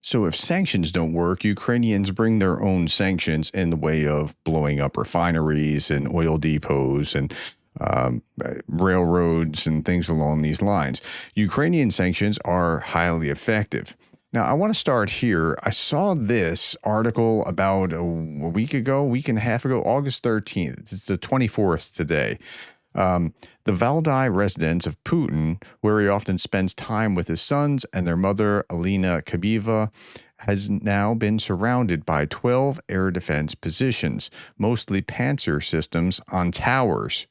So, if sanctions don't work, Ukrainians bring their own sanctions in the way of blowing up refineries and oil depots and railroads and things along these lines. Ukrainian sanctions are highly effective. Now, I want to start here. I saw this article about a week and a half ago, August 13th. It's the 24th today. The Valdai residence of Putin, where he often spends time with his sons and their mother, Alina Kabiva, has now been surrounded by 12 air defense positions, mostly Panzer systems on towers.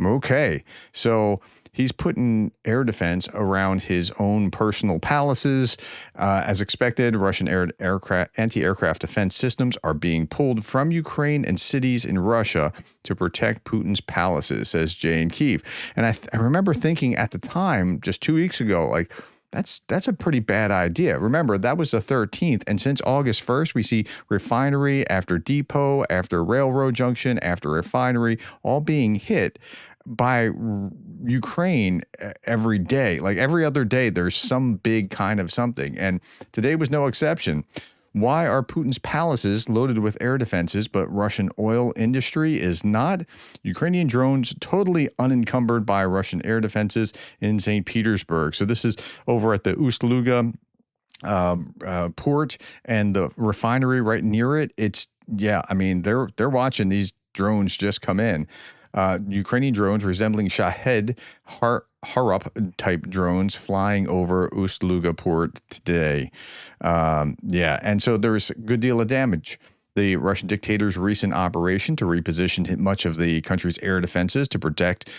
Okay, so he's putting air defense around his own personal palaces. As expected, Russian anti-aircraft defense systems are being pulled from Ukraine and cities in Russia to protect Putin's palaces, says Jay in Kyiv. And I remember thinking at the time, just 2 weeks ago, like, that's a pretty bad idea. Remember, that was the 13th. And since August 1st, we see refinery after depot, after railroad junction, after refinery, all being hit by Ukraine every day. Like every other day, there's some big kind of something. And today was no exception. Why are Putin's palaces loaded with air defenses, but Russian oil industry is not? Ukrainian drones totally unencumbered by Russian air defenses in St. Petersburg. So this is over at the Ust-Luga port and the refinery right near it. I mean, they're watching these drones just come in. Ukrainian drones resembling Shahed Harup type drones flying over Ust-Luga port today. And so there's a good deal of damage. The Russian dictator's recent operation to reposition much of the country's air defenses to protect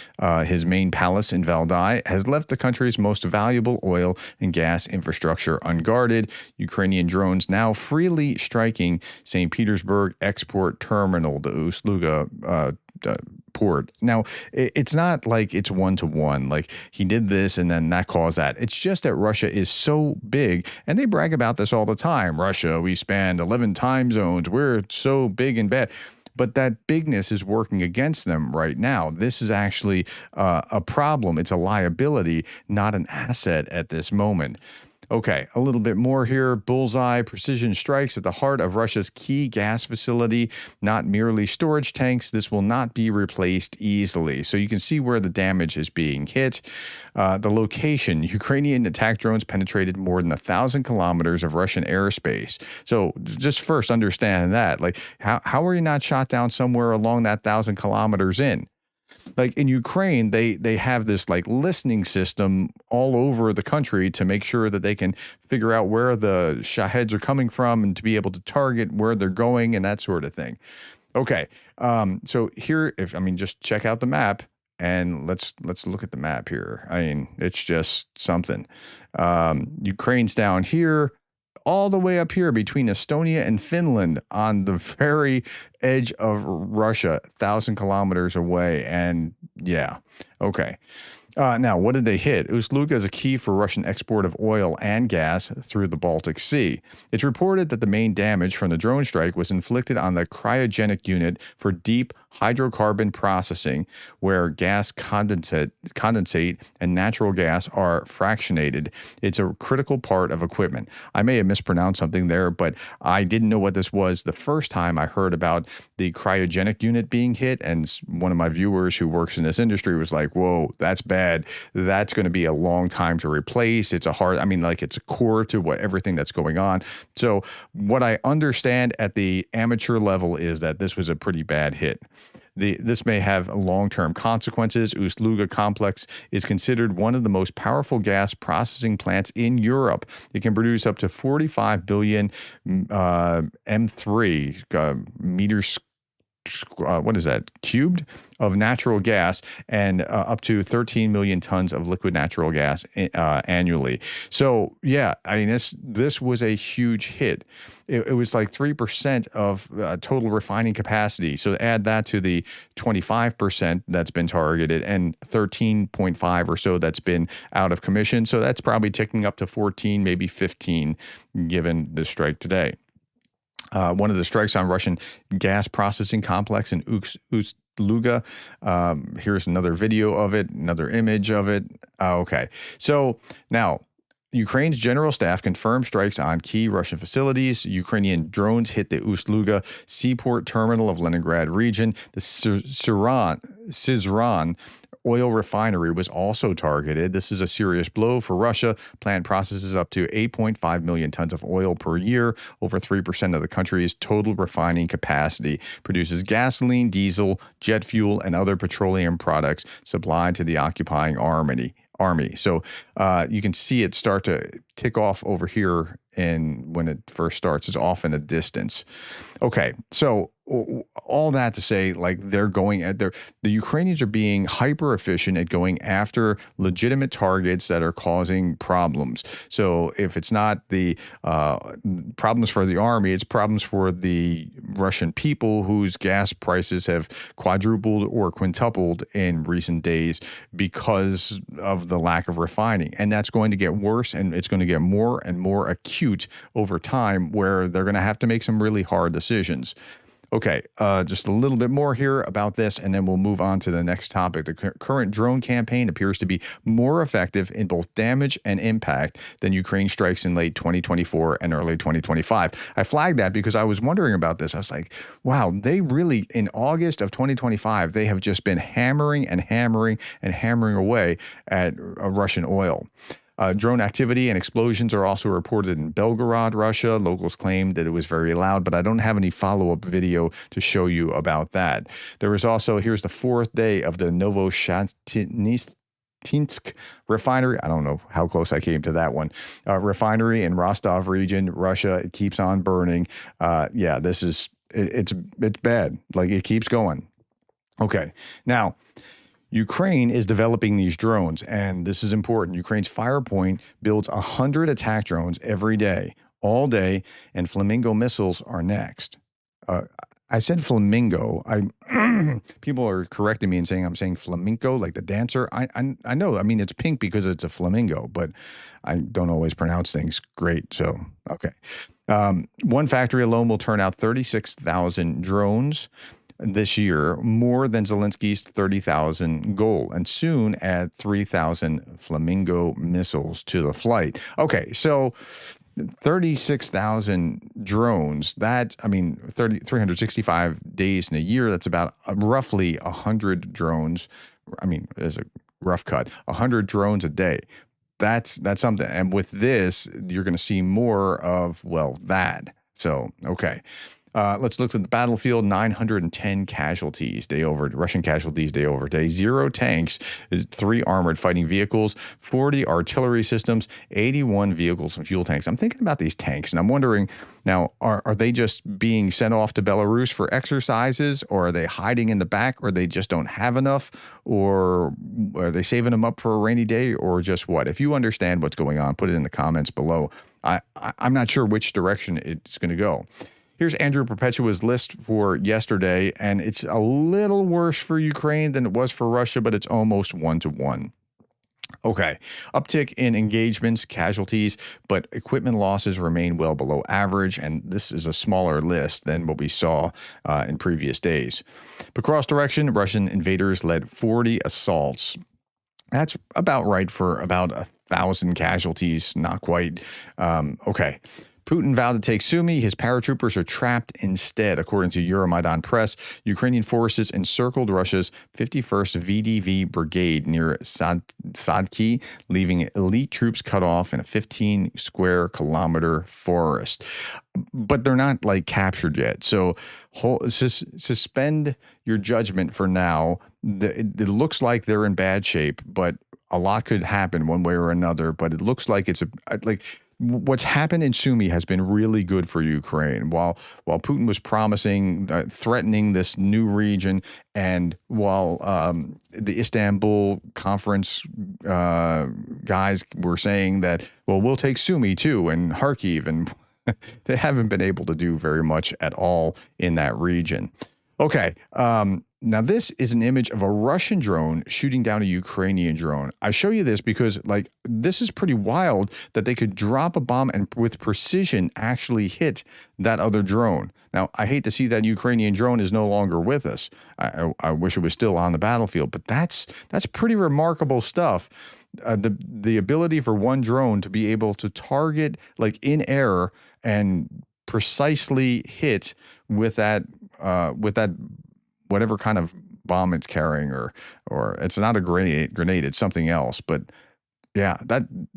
his main palace in Valdai has left the country's most valuable oil and gas infrastructure unguarded. Ukrainian drones now freely striking St. Petersburg export terminal, the Ust-Luga port. Now, it's not like it's one-to-one, like he did this and then that caused that. It's just that Russia is so big, and they brag about this all the time. Russia, we span 11 time zones. We're so big and bad. But that bigness is working against them right now. This is actually a problem. It's a liability, not an asset at this moment. Okay, a little bit more here. Bullseye precision strikes at the heart of Russia's key gas facility, not merely storage tanks. This will not be replaced easily. So you can see where the damage is being hit. The location, Ukrainian attack drones penetrated more than 1,000 kilometers of Russian airspace. So just first understand that. Like, how are you not shot down somewhere along that 1,000 kilometers in? Like in Ukraine, they have this like listening system all over the country to make sure that they can figure out where the Shaheds are coming from and to be able to target where they're going and that sort of thing. Okay, so here, just check out the map and let's look at the map here. I mean, it's just something. Ukraine's down here, all the way up here between Estonia and Finland on the very edge of Russia, 1,000 kilometers away. And yeah, okay. Now, what did they hit? Ust-Luga is a key for Russian export of oil and gas through the Baltic Sea. It's reported that the main damage from the drone strike was inflicted on the cryogenic unit for deep hydrocarbon processing, where gas condensate and natural gas are fractionated. It's a critical part of equipment. I may have mispronounced something there, but I didn't know what this was the first time I heard about the cryogenic unit being hit, and one of my viewers who works in this industry was like, whoa, that's bad. That's going to be a long time to replace. It's it's a core to everything that's going on. So what I understand at the amateur level is that this was a pretty bad hit. This may have long-term consequences. Ust-Luga complex is considered one of the most powerful gas processing plants in Europe. It can produce up to 45 billion M3 meters cubed of natural gas, and up to 13 million tons of liquid natural gas annually. So yeah, I mean, this was a huge hit. It was like 3% of total refining capacity. So add that to the 25% that's been targeted and 13.5 or so that's been out of commission. So that's probably ticking up to 14, maybe 15, given the strike today. One of the strikes on Russian gas processing complex in Ust-Luga. Here's another video of it, another image of it. Okay. So now Ukraine's general staff confirmed strikes on key Russian facilities. Ukrainian drones hit the Ust-Luga seaport terminal of Leningrad region. The Syzran oil refinery was also targeted. This is a serious blow for Russia. Plant processes up to 8.5 million tons of oil per year, over 3% of the country's total refining capacity. Produces gasoline, diesel, jet fuel, and other petroleum products supplied to the occupying army. So you can see it start to tick off over here, and when it first starts, it's off in the distance. Okay, so all that to say, like, they're going at the Ukrainians are being hyper efficient at going after legitimate targets that are causing problems. So if it's not the problems for the army, it's problems for the Russian people whose gas prices have quadrupled or quintupled in recent days because of the lack of refining. And that's going to get worse, and it's going to get more and more acute over time, where they're going to have to make some really hard decisions. Okay, just a little bit more here about this, and then we'll move on to the next topic. The current drone campaign appears to be more effective in both damage and impact than Ukraine strikes in late 2024 and early 2025. I flagged that because I was wondering about this. I was like, wow, they really, in August of 2025, they have just been hammering and hammering and hammering away at Russian oil. Drone activity and explosions are also reported in Belgorod, Russia. Locals claim that it was very loud, but I don't have any follow-up video to show you about that. There was also, here's the fourth day of the Novoshatinsk refinery. I don't know how close I came to that one. Refinery in Rostov region, Russia. It keeps on burning. Yeah, this is, it's bad. Like, it keeps going. Okay, now, Ukraine is developing these drones, and this is important. Ukraine's Firepoint builds 100 attack drones every day, all day, and Flamingo missiles are next. I said flamingo. People are correcting me and saying I'm saying flamenco, like the dancer. I know. I mean, it's pink because it's a flamingo, but I don't always pronounce things great. So, okay. One factory alone will turn out 36,000 drones this year, more than Zelensky's 30,000 goal, and soon add 3,000 Flamingo missiles to the flight. Okay, so 36,000 drones, that, I mean, 365 days in a year, that's about roughly 100 drones. I mean, as a rough cut, 100 drones a day. That's something. And with this, you're going to see more of, well, that. So, okay. Let's look at the battlefield. 910 casualties Russian casualties day over day. 0 tanks, 3 armored fighting vehicles, 40 artillery systems, 81 vehicles and fuel tanks. I'm thinking about these tanks, and I'm wondering now, are they just being sent off to Belarus for exercises, or are they hiding in the back, or they just don't have enough, or are they saving them up for a rainy day, or just what? If you understand what's going on, put it in the comments below. I'm not sure which direction it's going to go. Here's Andrew Perpetua's list for yesterday, and it's a little worse for Ukraine than it was for Russia, but it's almost 1-to-1. Okay, uptick in engagements, casualties, but equipment losses remain well below average, and this is a smaller list than what we saw in previous days. But cross direction, Russian invaders led 40 assaults. That's about right for about 1,000 casualties, not quite. Okay. Putin vowed to take Sumy. His paratroopers are trapped instead, according to Euromaidan Press. Ukrainian forces encircled Russia's 51st VDV Brigade near Sadki, leaving elite troops cut off in a 15-square-kilometer forest. But they're not, like, captured yet. So suspend your judgment for now. It looks like they're in bad shape, but a lot could happen one way or another. But it looks like it's what's happened in Sumy has been really good for Ukraine. While Putin was promising, threatening this new region, and while the Istanbul conference guys were saying that, well, we'll take Sumy too, and Kharkiv, and they haven't been able to do very much at all in that region. Okay. Now, this is an image of a Russian drone shooting down a Ukrainian drone. I show you this because, like, this is pretty wild that they could drop a bomb and with precision actually hit that other drone. Now, I hate to see that Ukrainian drone is no longer with us. I wish it was still on the battlefield, but that's pretty remarkable stuff. the ability for one drone to be able to target like in air and precisely hit with that whatever kind of bomb it's carrying, or it's not a grenade, it's something else. But yeah,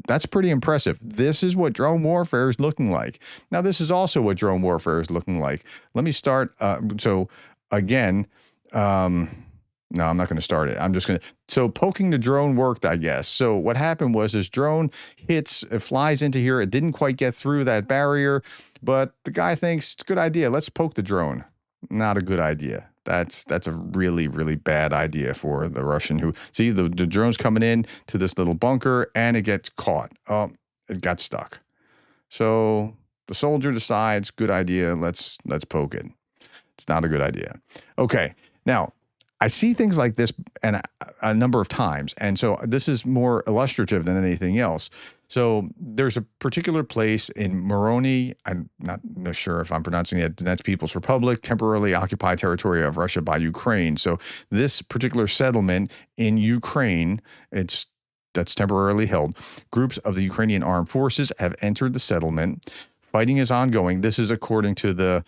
that's pretty impressive. This is what drone warfare is looking like. Now, this is also what drone warfare is looking like. Let me start. So again, no, I'm not going to start it. I'm just going to. So poking the drone worked, I guess. So what happened was this drone hits, it flies into here. It didn't quite get through that barrier, but the guy thinks it's a good idea. Let's poke the drone. Not a good idea. That's a really, really bad idea for the Russian who see the drone's coming in to this little bunker and it gets caught. Oh, it got stuck. So the soldier decides, good idea. Let's poke it. It's not a good idea. Okay. Now, I see things like this and a number of times. And so this is more illustrative than anything else. So there's a particular place in Moroni, I'm not sure if I'm pronouncing it, Donetsk People's Republic, temporarily occupied territory of Russia by Ukraine. So this particular settlement in Ukraine, that's temporarily held. Groups of the Ukrainian armed forces have entered the settlement. Fighting is ongoing. This is according to the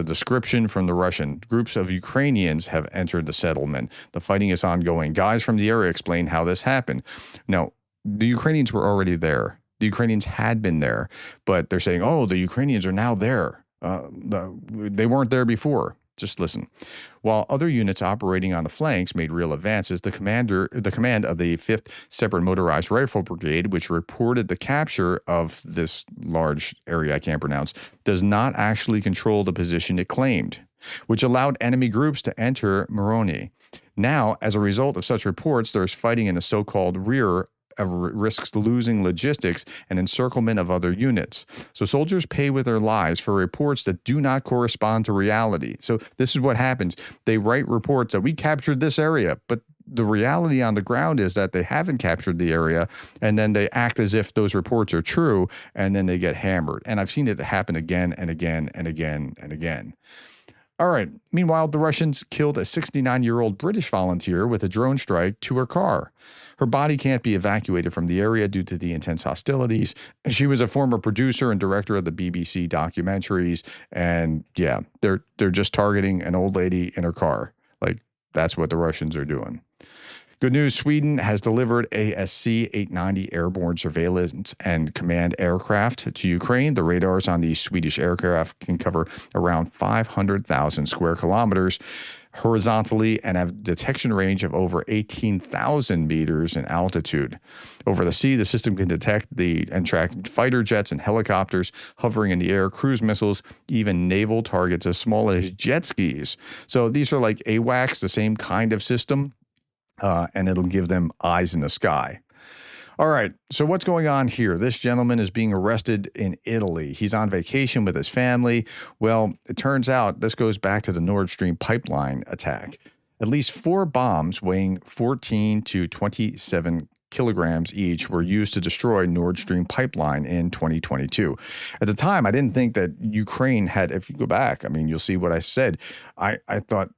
description from the Russian. Groups of Ukrainians have entered the settlement. The fighting is ongoing. Guys from the area explain how this happened. Now, the Ukrainians were already there. The Ukrainians had been there, but they're saying, oh, the Ukrainians are now there. They weren't there before. Just listen. While other units operating on the flanks made real advances, the command of the 5th Separate Motorized Rifle Brigade, which reported the capture of this large area I can't pronounce, does not actually control the position it claimed, which allowed enemy groups to enter Moroni. Now, as a result of such reports, there is fighting in the so-called rear risks losing logistics and encirclement of other units. So soldiers pay with their lives for reports that do not correspond to reality. So this is what happens. They write reports that we captured this area, but the reality on the ground is that they haven't captured the area, and then they act as if those reports are true, and then they get hammered. And I've seen it happen again and again and again and again. All right. Meanwhile, the Russians killed a 69-year-old British volunteer with a drone strike to her car. Her body can't be evacuated from the area due to the intense hostilities. She was a former producer and director of the BBC documentaries. And yeah, they're just targeting an old lady in her car. Like, that's what the Russians are doing. Good news, Sweden has delivered a SC-890 airborne surveillance and command aircraft to Ukraine. The radars on these Swedish aircraft can cover around 500,000 square kilometers horizontally and have detection range of over 18,000 meters in altitude. Over the sea, the system can detect and track fighter jets and helicopters hovering in the air, cruise missiles, even naval targets as small as jet skis. So these are like AWACS, the same kind of system. And it'll give them eyes in the sky. All right, so what's going on here? This gentleman is being arrested in Italy. He's on vacation with his family. Well, it turns out this goes back to the Nord Stream pipeline attack. At least 4 bombs weighing 14 to 27 kilograms each were used to destroy Nord Stream pipeline in 2022. At the time, I didn't think that Ukraine had, if you go back, I mean, you'll see what I said. I thought,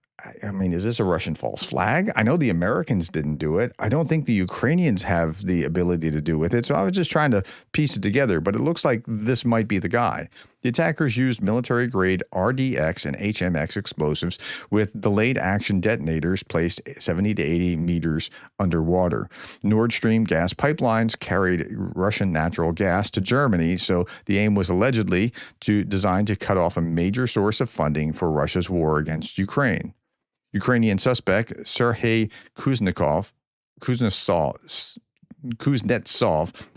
I mean, is this a Russian false flag? I know the Americans didn't do it. I don't think the Ukrainians have the ability to do with it. So I was just trying to piece it together, but it looks like this might be the guy. The attackers used military-grade RDX and HMX explosives with delayed action detonators placed 70 to 80 meters underwater. Nord Stream gas pipelines carried Russian natural gas to Germany, so the aim was allegedly designed to cut off a major source of funding for Russia's war against Ukraine. Ukrainian suspect Sergei Kuznetsov,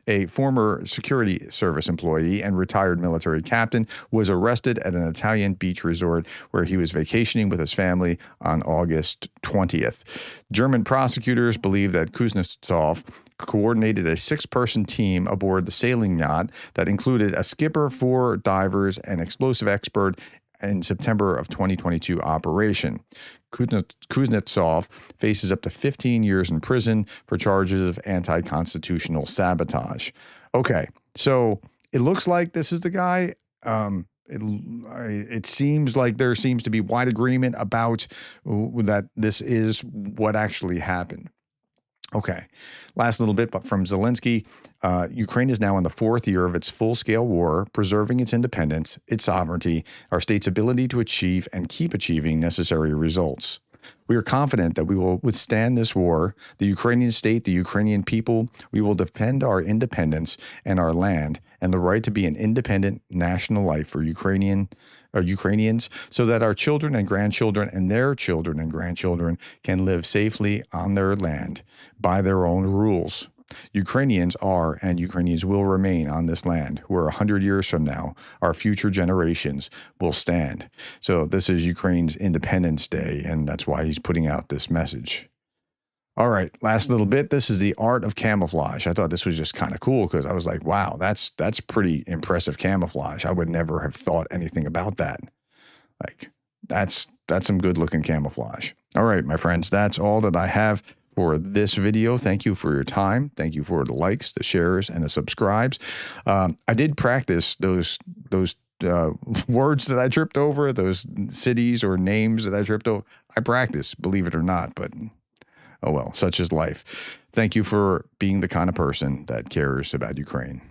a former security service employee and retired military captain, was arrested at an Italian beach resort where he was vacationing with his family on August 20th. German prosecutors believe that Kuznetsov coordinated a 6-person team aboard the sailing yacht that included a skipper, 4 divers, and explosive expert in September of 2022 operation. Kuznetsov faces up to 15 years in prison for charges of anti-constitutional sabotage. Okay, so it looks like this is the guy. It seems like there seems to be wide agreement about that this is what actually happened. Okay. Last little bit, but from Zelensky, Ukraine is now in the fourth year of its full-scale war, preserving its independence, its sovereignty, our state's ability to achieve and keep achieving necessary results. We are confident that we will withstand this war, the Ukrainian state, the Ukrainian people. We will defend our independence and our land and the right to be an independent national life for Ukrainians, so that our children and grandchildren and their children and grandchildren can live safely on their land by their own rules. Ukrainians are and Ukrainians will remain on this land, where 100 years from now, our future generations will stand. So this is Ukraine's Independence Day, and that's why he's putting out this message. All right, last little bit. This is the art of camouflage. I thought this was just kind of cool because I was like, wow, that's pretty impressive camouflage. I would never have thought anything about that. Like, that's some good looking camouflage. All right, my friends, that's all that I have for this video. Thank you for your time. Thank you for the likes, the shares, and the subscribes. I did practice those words that I tripped over, those cities or names that I tripped over. I practiced, believe it or not, but oh well, such is life. Thank you for being the kind of person that cares about Ukraine.